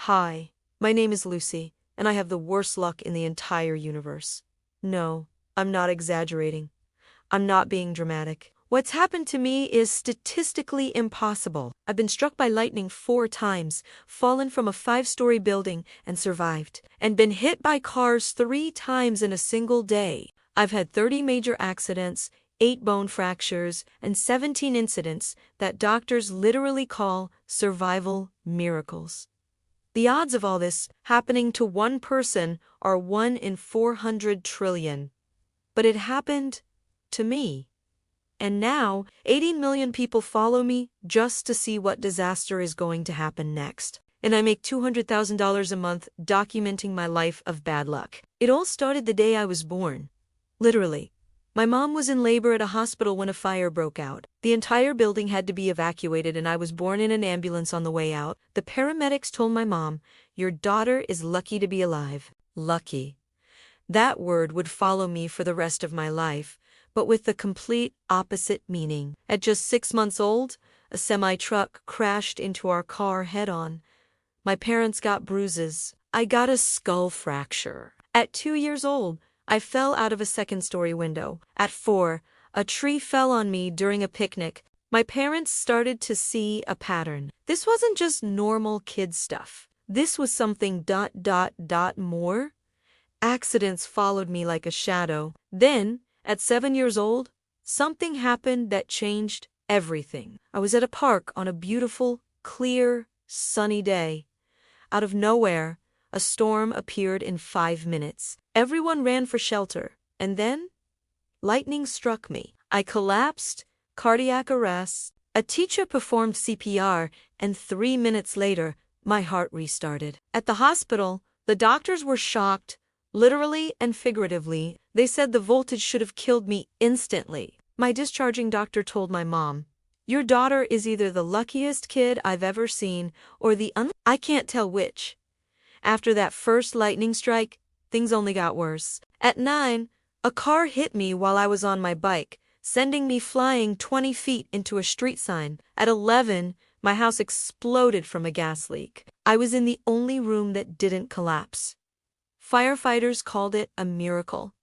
Hi, my name is Lucy, and I have the worst luck in the entire universe. No, I'm not exaggerating. I'm not being dramatic. What's happened to me is statistically impossible. I've been struck by lightning 4 times, fallen from a 5-story building and survived, and been hit by cars 3 times in a single day. I've had 30 major accidents, 8 bone fractures, and 17 incidents that doctors literally call survival miracles. The odds of all this happening to one person are 1 in 400 trillion. But it happened to me. And now, 18 million people follow me just to see what disaster is going to happen next. And I make $200,000 a month documenting my life of bad luck. It all started the day I was born. Literally. My mom was in labor at a hospital when a fire broke out. The entire building had to be evacuated and I was born in an ambulance on the way out. The paramedics told my mom, "Your daughter is lucky to be alive." Lucky. That word would follow me for the rest of my life, but with the complete opposite meaning. At just 6 months old, a semi-truck crashed into our car head-on. My parents got bruises. I got a skull fracture. At 2 years old, I fell out of a 2nd-story window. At 4, a tree fell on me during a picnic. My parents started to see a pattern. This wasn't just normal kid stuff. This was something ... more. Accidents followed me like a shadow. Then, at 7 years old, something happened that changed everything. I was at a park on a beautiful, clear, sunny day. Out of nowhere, a storm appeared in 5 minutes. Everyone ran for shelter, and then, lightning struck me. I collapsed, cardiac arrest. A teacher performed CPR, and 3 minutes later, my heart restarted. At the hospital, the doctors were shocked, literally and figuratively. They said the voltage should have killed me instantly. My discharging doctor told my mom, "Your daughter is either the luckiest kid I've ever seen, or I can't tell which." After that first lightning strike, things only got worse. At 9, a car hit me while I was on my bike, sending me flying 20 feet into a street sign. At 11, my house exploded from a gas leak. I was in the only room that didn't collapse. Firefighters called it a miracle.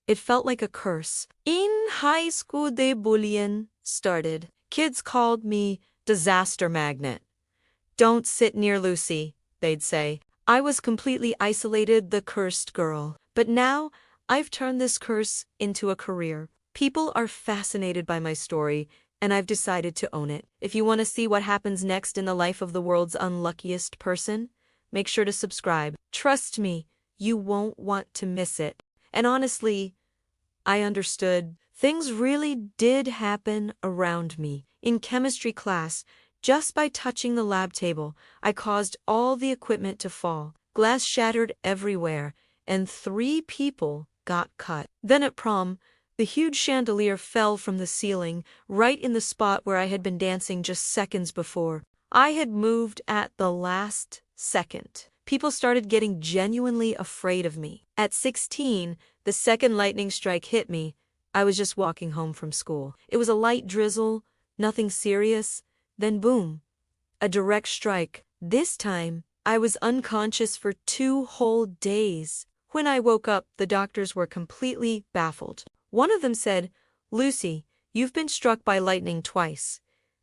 It felt like a curse. In high school, the bullying started. Kids called me disaster magnet. "Don't sit near Lucy," they'd say. I was completely isolated, the cursed girl. But now, I've turned this curse into a career. People are fascinated by my story, and I've decided to own it. If you want to see what happens next in the life of the world's unluckiest person, make sure to subscribe. Trust me, you won't want to miss it. And honestly, I understood. Things really did happen around me. In chemistry class, just by touching the lab table, I caused all the equipment to fall. Glass shattered everywhere, and 3 people got cut. Then at prom, the huge chandelier fell from the ceiling, right in the spot where I had been dancing just seconds before. I had moved at the last second. People started getting genuinely afraid of me. At 16, the second lightning strike hit me. I was just walking home from school. It was a light drizzle, nothing serious. Then boom, a direct strike. This time, I was unconscious for 2 whole days. When I woke up, the doctors were completely baffled. One of them said, "Lucy, you've been struck by lightning twice.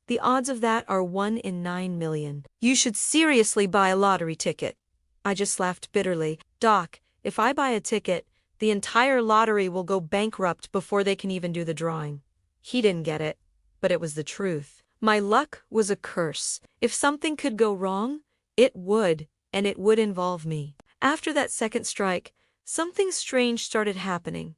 The odds of that are 1 in 9 million. You should seriously buy a lottery ticket." I just laughed bitterly. "Doc, if I buy a ticket, the entire lottery will go bankrupt before they can even do the drawing." He didn't get it, but it was the truth. My luck was a curse. If something could go wrong, it would, and it would involve me. After that second strike, something strange started happening.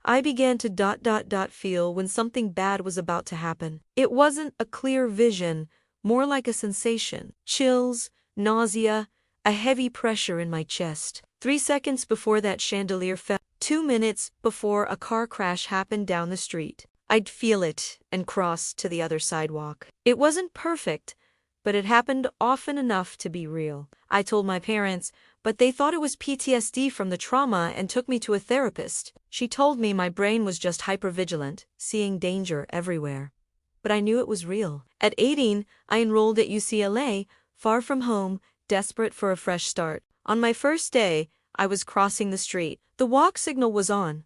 I began to feel when something bad was about to happen. It wasn't a clear vision, more like a sensation. Chills, nausea, a heavy pressure in my chest. 3 seconds before that chandelier fell. 2 minutes before a car crash happened down the street. I'd feel it and cross to the other sidewalk. It wasn't perfect, but it happened often enough to be real. I told my parents, but they thought it was PTSD from the trauma and took me to a therapist. She told me my brain was just hypervigilant, seeing danger everywhere. But I knew it was real. At 18, I enrolled at UCLA, far from home, desperate for a fresh start. On my first day, I was crossing the street. The walk signal was on.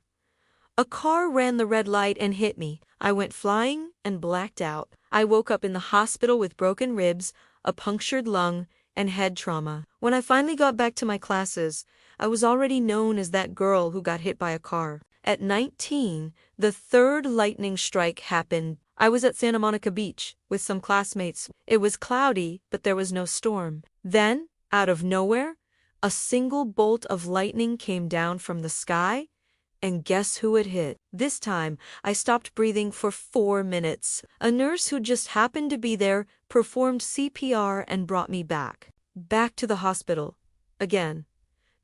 A car ran the red light and hit me. I went flying and blacked out. I woke up in the hospital with broken ribs, a punctured lung, and head trauma. When I finally got back to my classes, I was already known as that girl who got hit by a car. At 19, the third lightning strike happened. I was at Santa Monica Beach with some classmates. It was cloudy, but there was no storm. Then, out of nowhere, a single bolt of lightning came down from the sky, and guess who it hit? This time, I stopped breathing for 4 minutes. A nurse who just happened to be there performed CPR and brought me back. Back to the hospital. Again.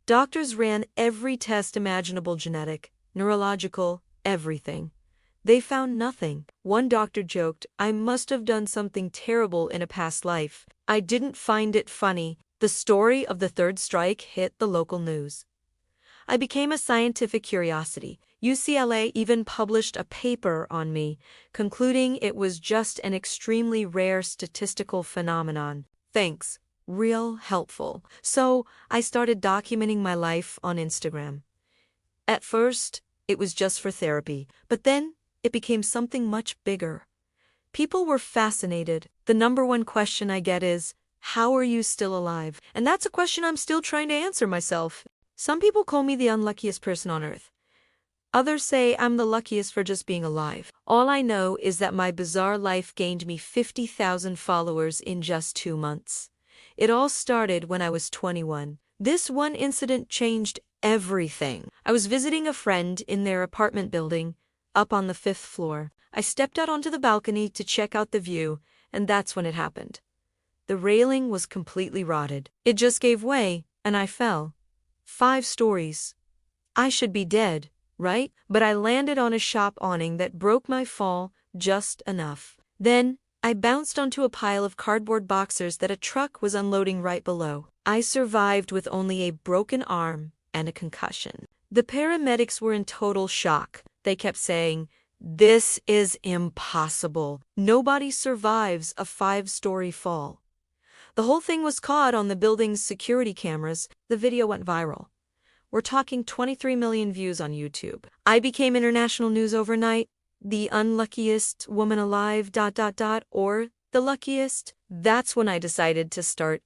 Doctors ran every test imaginable, genetic, neurological, everything. They found nothing. One doctor joked, "I must have done something terrible in a past life." I didn't find it funny. The story of the third strike hit the local news. I became a scientific curiosity. UCLA even published a paper on me, concluding it was just an extremely rare statistical phenomenon. Thanks. Real helpful. So, I started documenting my life on Instagram. At first, it was just for therapy, but then it became something much bigger. People were fascinated. The number one question I get is, how are you still alive? And that's a question I'm still trying to answer myself. Some people call me the unluckiest person on earth. Others say I'm the luckiest for just being alive. All I know is that my bizarre life gained me 50,000 followers in just 2 months. It all started when I was 21. This one incident changed everything. I was visiting a friend in their apartment building, up on the 5th floor. I stepped out onto the balcony to check out the view, and that's when it happened. The railing was completely rotted. It just gave way, and I fell. 5 stories. I should be dead, right? But I landed on a shop awning that broke my fall just enough. Then, I bounced onto a pile of cardboard boxes that a truck was unloading right below. I survived with only a broken arm and a concussion. The paramedics were in total shock. They kept saying, "This is impossible. Nobody survives a 5-story fall." The whole thing was caught on the building's security cameras. The video went viral. We're talking 23 million views on YouTube. I became international news overnight. The unluckiest woman alive, ... or the luckiest. That's when I decided to start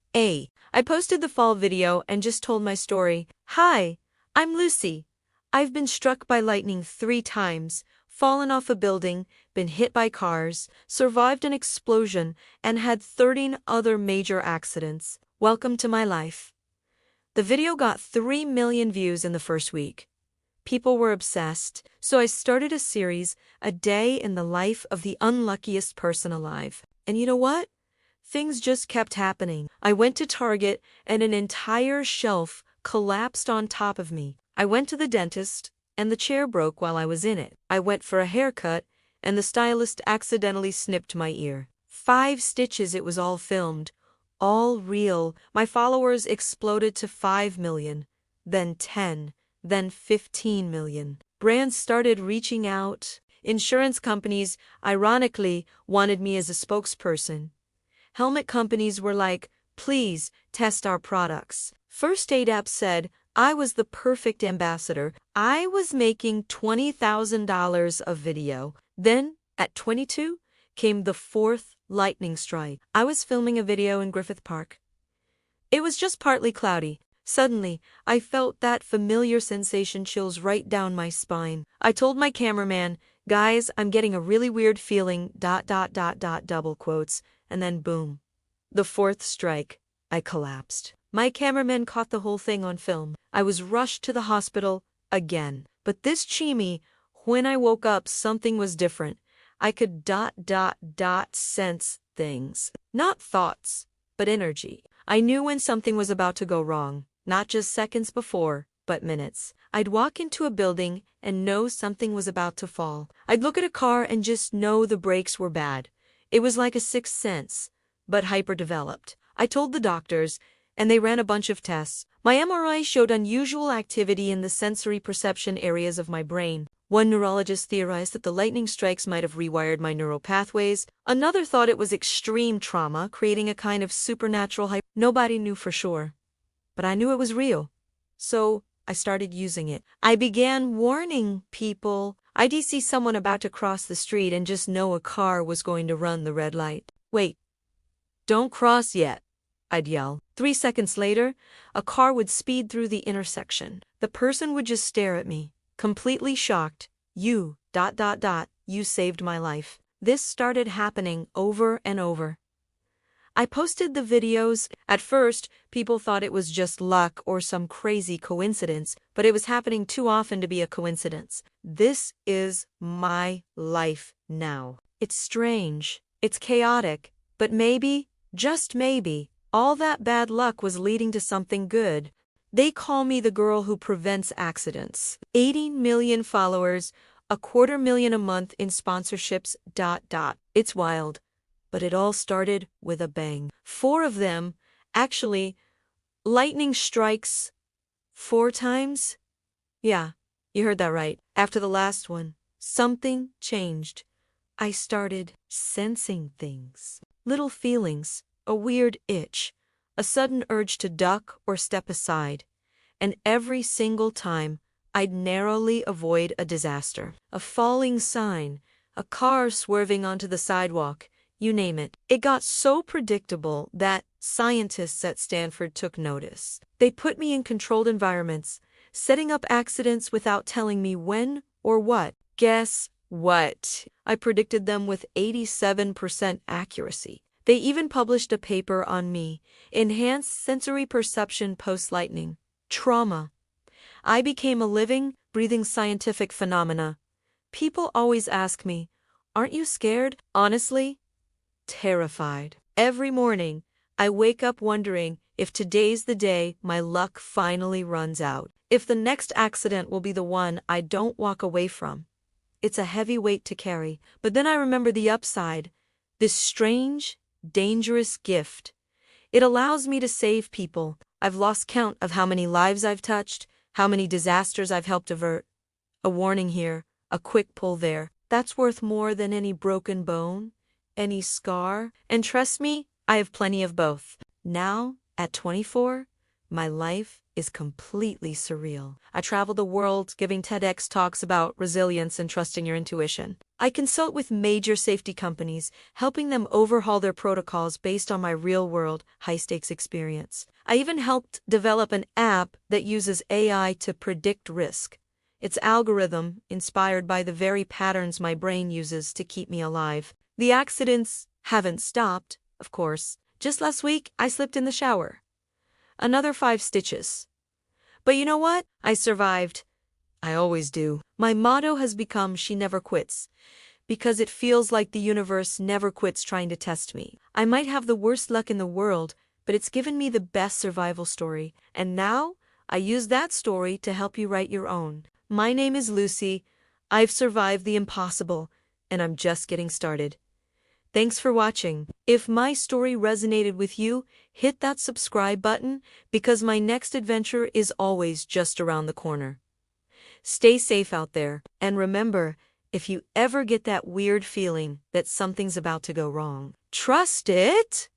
I posted the fall video and just told my story. "Hi, I'm Lucy. I've been struck by lightning 3 times, fallen off a building, been hit by cars, survived an explosion, and had 13 other major accidents. Welcome to my life." The video got 3 million views in the first week. People were obsessed, so I started a series, A Day in the Life of the Unluckiest Person Alive. And you know what? Things just kept happening. I went to Target, and an entire shelf collapsed on top of me. I went to the dentist, and the chair broke while I was in it. I went for a haircut, and the stylist accidentally snipped my ear. 5 stitches, it was all filmed. All real. My followers exploded to 5 million, then 10, then 15 million. Brands started reaching out. Insurance companies, ironically, wanted me as a spokesperson. Helmet companies were like, "Please, test our products." First aid apps said, I was the perfect ambassador. I was making $20,000 a video. Then, at 22, came the 4th lightning strike. I was filming a video in Griffith Park. It was just partly cloudy. Suddenly, I felt that familiar sensation, chills right down my spine. I told my cameraman, "Guys, I'm getting a really weird feeling, ... double quotes, and then boom. The 4th strike. I collapsed. My cameraman caught the whole thing on film. I was rushed to the hospital, again. But this chimney, when I woke up, something was different. I could ... sense things. Not thoughts, but energy. I knew when something was about to go wrong, not just seconds before, but minutes. I'd walk into a building and know something was about to fall. I'd look at a car and just know the brakes were bad. It was like a 6th sense, but hyper-developed. I told the doctors, and they ran a bunch of tests. My MRI showed unusual activity in the sensory perception areas of my brain. One neurologist theorized that the lightning strikes might have rewired my neural pathways. Another thought it was extreme trauma, creating a kind of supernatural hype. Nobody knew for sure, but I knew it was real. So I started using it. I began warning people. I'd see someone about to cross the street and just know a car was going to run the red light. Wait, don't cross yet, I'd yell. 3 seconds later, a car would speed through the intersection. The person would just stare at me, completely shocked. You saved my life. This started happening over and over. I posted the videos. At first, people thought it was just luck or some crazy coincidence, but it was happening too often to be a coincidence. This is my life now. It's strange. It's chaotic. But maybe, just maybe, all that bad luck was leading to something good. They call me the girl who prevents accidents. 18 million followers, 250,000 a month in sponsorships. It's wild. But it all started with a bang. 4 of them, actually, lightning strikes 4 times? Yeah, you heard that right. After the last one, something changed. I started sensing things. Little feelings, a weird itch, a sudden urge to duck or step aside. And every single time, I'd narrowly avoid a disaster. A falling sign, a car swerving onto the sidewalk, you name it. It got so predictable that scientists at Stanford took notice. They put me in controlled environments, setting up accidents without telling me when or what. Guess what? I predicted them with 87% accuracy. They even published a paper on me, Enhanced Sensory Perception Post-Lightning Trauma. I became a living, breathing scientific phenomena. People always ask me, aren't you scared? Honestly, terrified. Every morning, I wake up wondering if today's the day my luck finally runs out. If the next accident will be the one I don't walk away from. It's a heavy weight to carry, but then I remember the upside. This strange, dangerous gift. It allows me to save people. I've lost count of how many lives I've touched, how many disasters I've helped avert. A warning here, a quick pull there. That's worth more than any broken bone, any scar. And trust me, I have plenty of both. Now, at 24, my life is completely surreal. I travel the world giving TEDx talks about resilience and trusting your intuition. I consult with major safety companies, helping them overhaul their protocols based on my real-world, high-stakes experience. I even helped develop an app that uses AI to predict risk. Its algorithm, inspired by the very patterns my brain uses to keep me alive. The accidents haven't stopped, of course. Just last week, I slipped in the shower. Another 5 stitches. But you know what? I survived. I always do. My motto has become she never quits, because it feels like the universe never quits trying to test me. I might have the worst luck in the world, but it's given me the best survival story, and now I use that story to help you write your own. My name is Lucy. I've survived the impossible, and I'm just getting started. Thanks for watching. If my story resonated with you, hit that subscribe button because my next adventure is always just around the corner. Stay safe out there, and remember, if you ever get that weird feeling that something's about to go wrong, trust it!